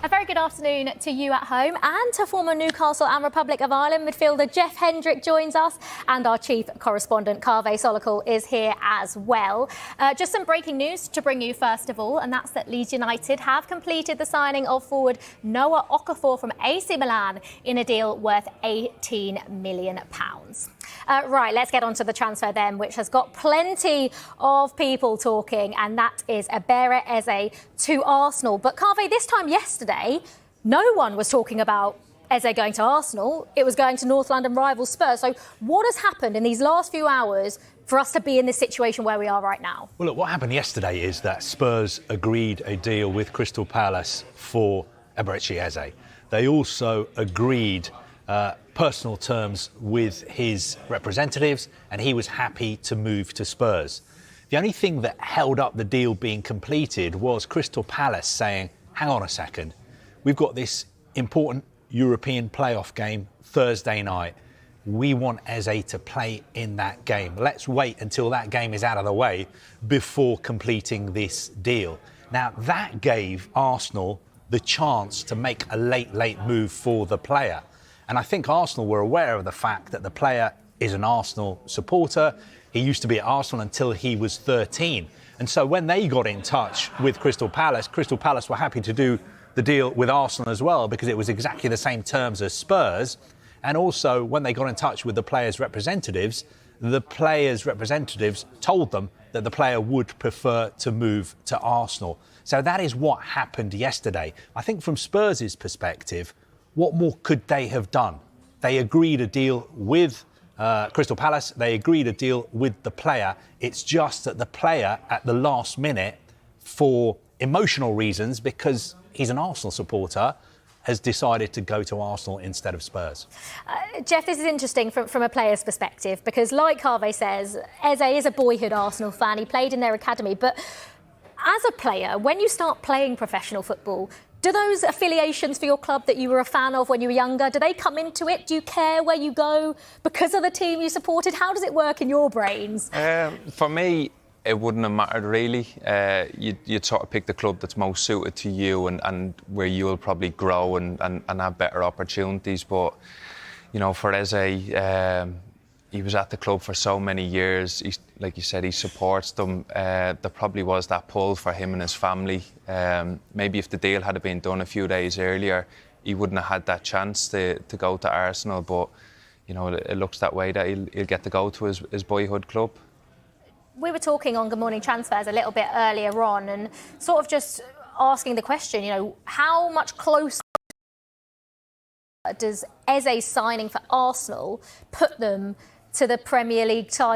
A very good afternoon to you at home and to former Newcastle and Republic of Ireland midfielder Jeff Hendrick joins us, and our chief correspondent Kaveh Solokul is here as well. Just some breaking news to bring you first of all, and that's that Leeds United have completed the signing of forward Noah Okafor from AC Milan in a deal worth £18 million. Right, let's get on to the transfer then, which has got plenty of people talking, and that is Eberechi Eze to Arsenal. But Kaveh, this time yesterday, no one was talking about Eze going to Arsenal. It was going to North London rival Spurs. So what has happened in these last few hours for us to be in this situation where we are right now? Well, look, what happened yesterday is that Spurs agreed a deal with Crystal Palace for Eberechi Eze. They also agreed personal terms with his representatives, and he was happy to move to Spurs. The only thing that held up the deal being completed was Crystal Palace saying, hang on a second, we've got this important European playoff game Thursday night. We want Eze to play in that game. Let's wait until that game is out of the way before completing this deal. Now, that gave Arsenal the chance to make a late move for the player. And I think Arsenal were aware of the fact that the player is an Arsenal supporter. He used to be at Arsenal until he was 13. And so when they got in touch with Crystal Palace were happy to do the deal with Arsenal as well, because it was exactly the same terms as Spurs. And also when they got in touch with the players' representatives told them that the player would prefer to move to Arsenal. So that is what happened yesterday. I think from Spurs' perspective, what more could they have done? They agreed a deal with Crystal Palace. They agreed a deal with the player. It's just that the player at the last minute, for emotional reasons, because he's an Arsenal supporter, has decided to go to Arsenal instead of Spurs. Jeff, this is interesting from a player's perspective, because like Kaveh says, Eze is a boyhood Arsenal fan. He played in their academy. But as a player, when you start playing professional football, do those affiliations for your club that you were a fan of when you were younger, do they come into it? Do you care where you go because of the team you supported? How does it work in your brains? For me, it wouldn't have mattered really. You'd sort of pick the club that's most suited to you and where you'll probably grow and have better opportunities. But, you know, for Eze, he was at the club for so many years. Like you said, he supports them. There probably was that pull for him and his family. Maybe if the deal had been done a few days earlier, he wouldn't have had that chance to go to Arsenal. But, you know, it looks that way that he'll get to go to his boyhood club. We were talking on Good Morning Transfers a little bit earlier on and sort of just asking the question, you know, how much closer does Eze signing for Arsenal put them to the Premier League title?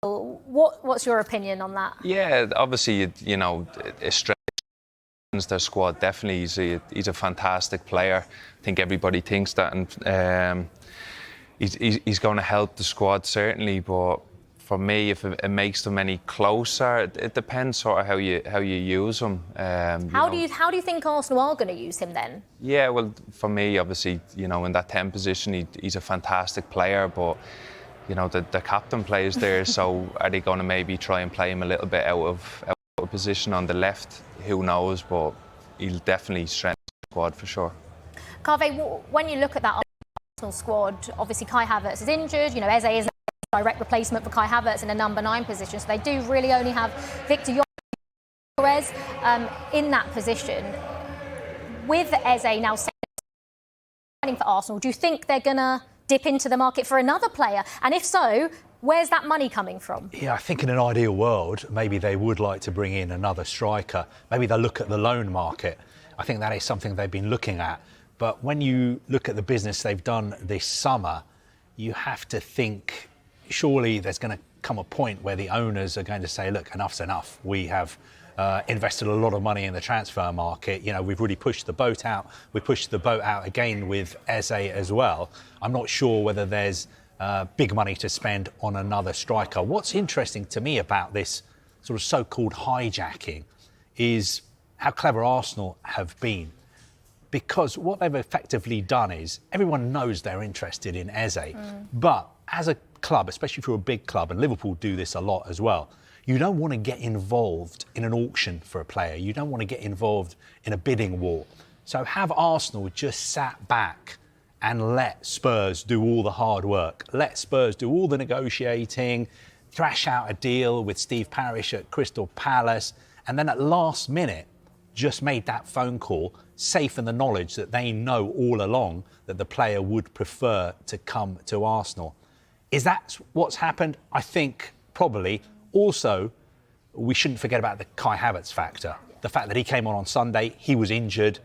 What's your opinion on that? Yeah, obviously, you know, it strengthens their squad. Definitely, he's a fantastic player. I think everybody thinks that, and he's going to help the squad certainly. But for me, if it makes them any closer, it depends sort of how you use them. How do you think Arsenal are going to use him then? Yeah, well, for me, obviously, you know, in that 10 position, he's a fantastic player, but you know, the captain plays there, so are they going to maybe try and play him a little bit out of position on the left? Who knows, but he'll definitely strengthen the squad for sure. Kaveh, when you look at that Arsenal squad, obviously Kai Havertz is injured, you know, Eze is a direct replacement for Kai Havertz in a number 9 position, so they do really only have Victor Gyokeres in that position. With Eze now signing for Arsenal, do you think they're going to dip into the market for another player? And if so, where's that money coming from? Yeah, I think in an ideal world, maybe they would like to bring in another striker. Maybe they'll look at the loan market. I think that is something they've been looking at. But when you look at the business they've done this summer, you have to think, surely there's going to come a point where the owners are going to say, look, enough's enough. We have invested a lot of money in the transfer market. You know, we've really pushed the boat out. We pushed the boat out again with Eze as well. I'm not sure whether there's big money to spend on another striker. What's interesting to me about this sort of so-called hijacking is how clever Arsenal have been. Because what they've effectively done is everyone knows they're interested in Eze, but as a club, especially for a big club, and Liverpool do this a lot as well, You don't want to get involved in an auction for a player. You don't want to get involved in a bidding war. So have Arsenal just sat back and let Spurs do all the hard work. Let Spurs do all the negotiating, thrash out a deal with Steve Parish at Crystal Palace, and then at last minute just made that phone call, safe in the knowledge that they know all along that the player would prefer to come to Arsenal. Is that what's happened? I think probably. Also, we shouldn't forget about the Kai Havertz factor. The fact that he came on Sunday, he was injured.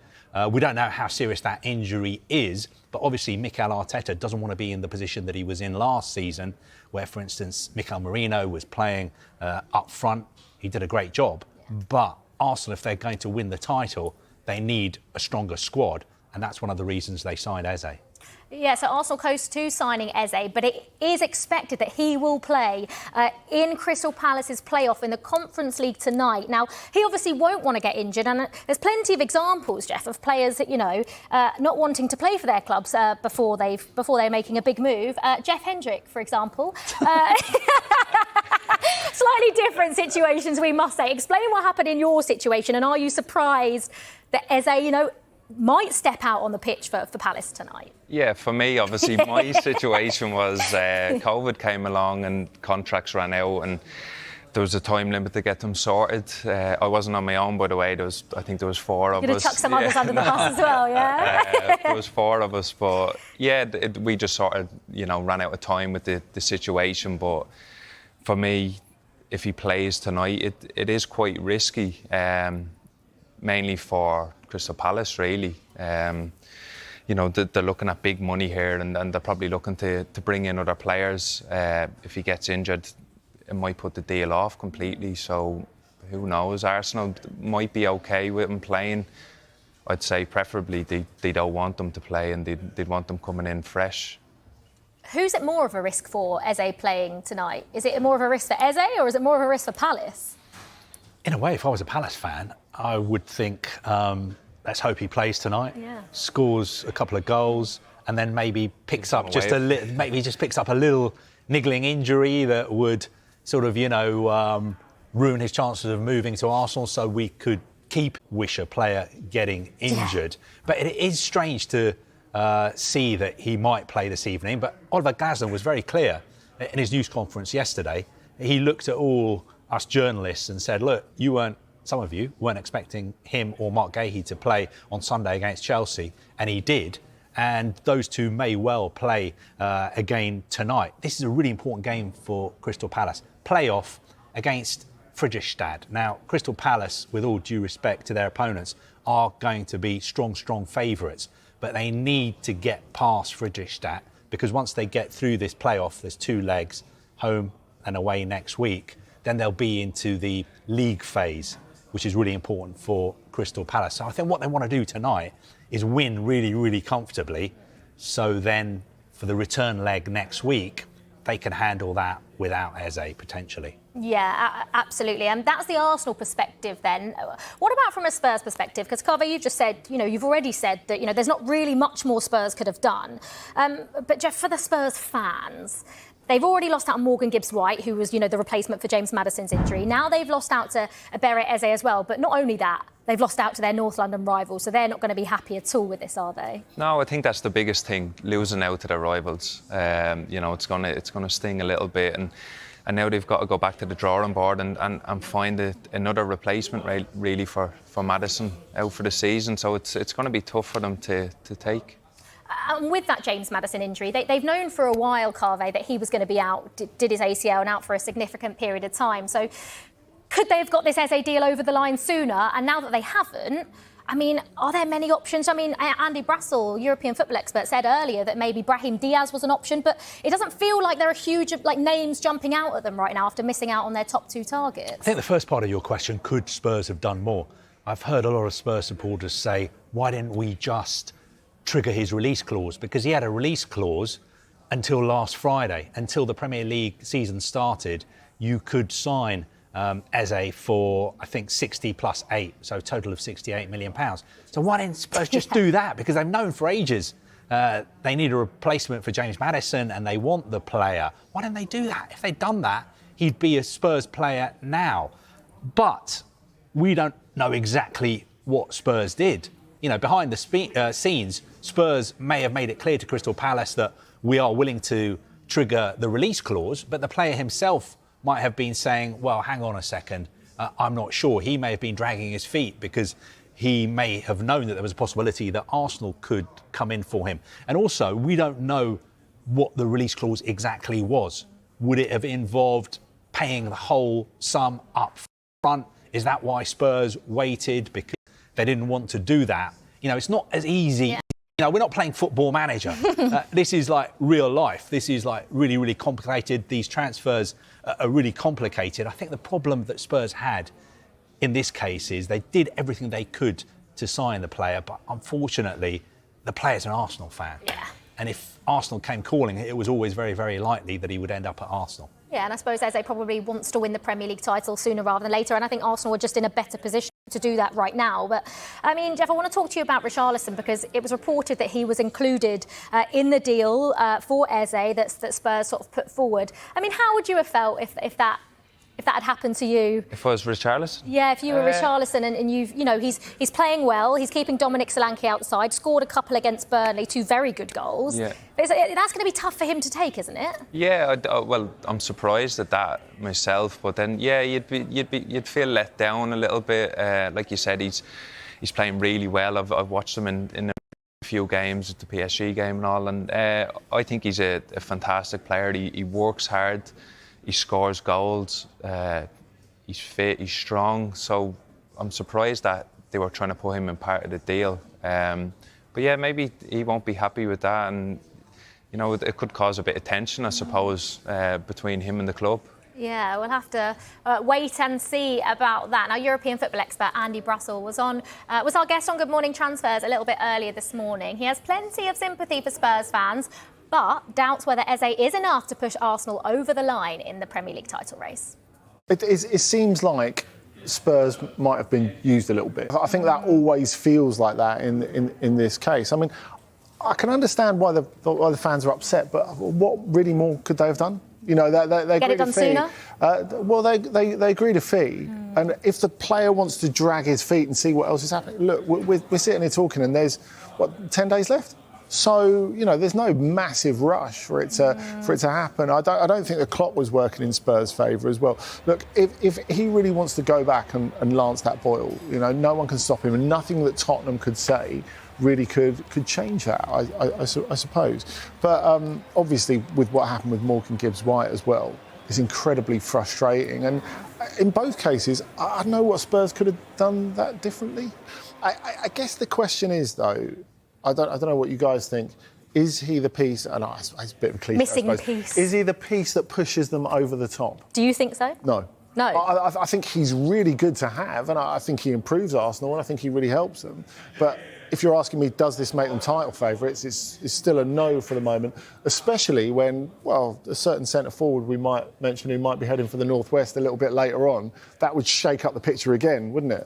We don't know how serious that injury is, but obviously Mikel Arteta doesn't want to be in the position that he was in last season, where, for instance, Mikel Merino was playing up front. He did a great job. But Arsenal, if they're going to win the title, they need a stronger squad, and that's one of the reasons they signed Eze. Yeah, so Arsenal close to signing Eze, but it is expected that he will play in Crystal Palace's playoff in the Conference League tonight. Now, he obviously won't want to get injured, and there's plenty of examples, Jeff, of players that, not wanting to play for their clubs before they're making a big move. Jeff Hendrick, for example. Slightly different situations, we must say. Explain what happened in your situation, and are you surprised that Eze, might step out on the pitch for Palace tonight? Yeah, for me, obviously, my situation was COVID came along and contracts ran out, and there was a time limit to get them sorted. I wasn't on my own, by the way. I think there was four of us. You could have chucked some others under the bus as well, yeah? There was four of us, but yeah, we just sort of, ran out of time with the situation. But for me, if he plays tonight, it is quite risky, mainly for Crystal Palace, really. They're looking at big money here, and they're probably looking to bring in other players. If he gets injured, it might put the deal off completely. So who knows? Arsenal might be okay with him playing. I'd say preferably they don't want them to play, and they'd want them coming in fresh. Who's it more of a risk for, Eze playing tonight? Is it more of a risk for Eze, or is it more of a risk for Palace? In a way, if I was a Palace fan, I would think, let's hope he plays tonight, scores a couple of goals, and then maybe picks up just picks up a little niggling injury that would sort of, ruin his chances of moving to Arsenal, so we could wish a player getting injured. Yeah. But it is strange to see that he might play this evening. But Oliver Glasner was very clear in his news conference yesterday. He looked at all us journalists and said, look, some of you weren't expecting him or Mark Gahey to play on Sunday against Chelsea, and he did. And those two may well play again tonight. This is a really important game for Crystal Palace. Playoff against Friedrichstad. Now, Crystal Palace, with all due respect to their opponents, are going to be strong favourites. But they need to get past Friedrichstad, because once they get through this playoff, there's two legs, home and away next week, then they'll be into the league phase, which is really important for Crystal Palace. So I think what they want to do tonight is win really, really comfortably. So then for the return leg next week, they can handle that without Eze, potentially. Yeah, absolutely. And that's the Arsenal perspective then. What about from a Spurs perspective? Because, Carver, you just said, you've already said that, there's not really much more Spurs could have done. But, Jeff, for the Spurs fans, they've already lost out on Morgan Gibbs-White, who was, the replacement for James Maddison's injury. Now they've lost out to Eberechi Eze as well. But not only that, they've lost out to their North London rivals. So they're not going to be happy at all with this, are they? No, I think that's the biggest thing, losing out to their rivals. It's going to sting a little bit. And now they've got to go back to the drawing board and find another replacement, really, for Maddison out for the season. So it's going to be tough for them to take. And with that James Maddison injury, they've known for a while, Carve, that he was going to be out, did his ACL and out for a significant period of time. So could they have got this Eze deal over the line sooner? And now that they haven't, are there many options? Andy Brassel, European football expert, said earlier that maybe Brahim Diaz was an option, but it doesn't feel like there are huge names jumping out at them right now after missing out on their top two targets. I think the first part of your question, could Spurs have done more? I've heard a lot of Spurs supporters say, why didn't we just trigger his release clause? Because he had a release clause until last Friday, until the Premier League season started. You could sign Eze for, I think, 60 plus 8, so a total of £68 million. So why didn't Spurs just do that? Because they've known for ages they need a replacement for James Maddison and they want the player. Why didn't they do that? If they'd done that, he'd be a Spurs player now. But we don't know exactly what Spurs did. You know, behind the scenes, Spurs may have made it clear to Crystal Palace that we are willing to trigger the release clause, but the player himself might have been saying, well, hang on a second, I'm not sure. He may have been dragging his feet because he may have known that there was a possibility that Arsenal could come in for him. And also, we don't know what the release clause exactly was. Would it have involved paying the whole sum up front? Is that why Spurs waited? Because they didn't want to do that. You know, it's not as easy. Yeah. You know, we're not playing Football Manager. This is like real life. This is like really, really complicated. These transfers are really complicated. I think the problem that Spurs had in this case is they did everything they could to sign the player, but unfortunately, the player's an Arsenal fan. Yeah. And if Arsenal came calling, it was always very, very likely that he would end up at Arsenal. Yeah, and I suppose Eze probably wants to win the Premier League title sooner rather than later, and I think Arsenal are just in a better position to do that right now. But, I mean, Jeff, I want to talk to you about Richarlison because it was reported that he was included in the deal for Eze that Spurs sort of put forward. I mean, how would you have felt if that had happened to you? If I was Richarlison? Yeah, if you were Richarlison and he's playing well, he's keeping Dominic Solanke outside, scored a couple against Burnley, 2 very good goals. Yeah. That's going to be tough for him to take, isn't it? Yeah, well, I'm surprised at that myself, but then you'd feel let down a little bit. Like you said, he's playing really well. I've watched him in a few games, the PSG game and all, and I think he's a fantastic player. He works hard. He scores goals, he's fit, he's strong, so I'm surprised that they were trying to put him in part of the deal. But yeah, maybe he won't be happy with that, and you know, it could cause a bit of tension, I suppose, between him and the club. Yeah, we'll have to wait and see about that. Now, European football expert Andy Brassel was our guest on Good Morning Transfers a little bit earlier this morning. He has plenty of sympathy for Spurs fans, but doubts whether Eze is enough to push Arsenal over the line in the Premier League title race. It seems like Spurs might have been used a little bit. I think that always feels like that in this case. I mean, I can understand why the fans are upset, but what really more could they have done? You know, they get it done sooner. Well, they agreed a fee, and if the player wants to drag his feet and see what else is happening, look, we're sitting here talking, and there's 10 days left. So, you know, there's no massive rush for it to happen. I don't think the clock was working in Spurs' favour as well. Look, if he really wants to go back and lance that Boyle, you know, no one can stop him, and nothing that Tottenham could say really could change that, I suppose. But obviously, with what happened with Morgan Gibbs-White as well, it's incredibly frustrating. And in both cases, I don't know what Spurs could have done that differently. I guess the question is, though, I don't know what you guys think. Is he the piece? And it's a bit of a cliche. Missing piece. Is he the piece that pushes them over the top? Do you think so? No. No. I think he's really good to have, and I think he improves Arsenal, and I think he really helps them. But if you're asking me, does this make them title favourites? It's still a no for the moment, especially when, well, a certain centre forward we might mention who might be heading for the Northwest a little bit later on, that would shake up the picture again, wouldn't it?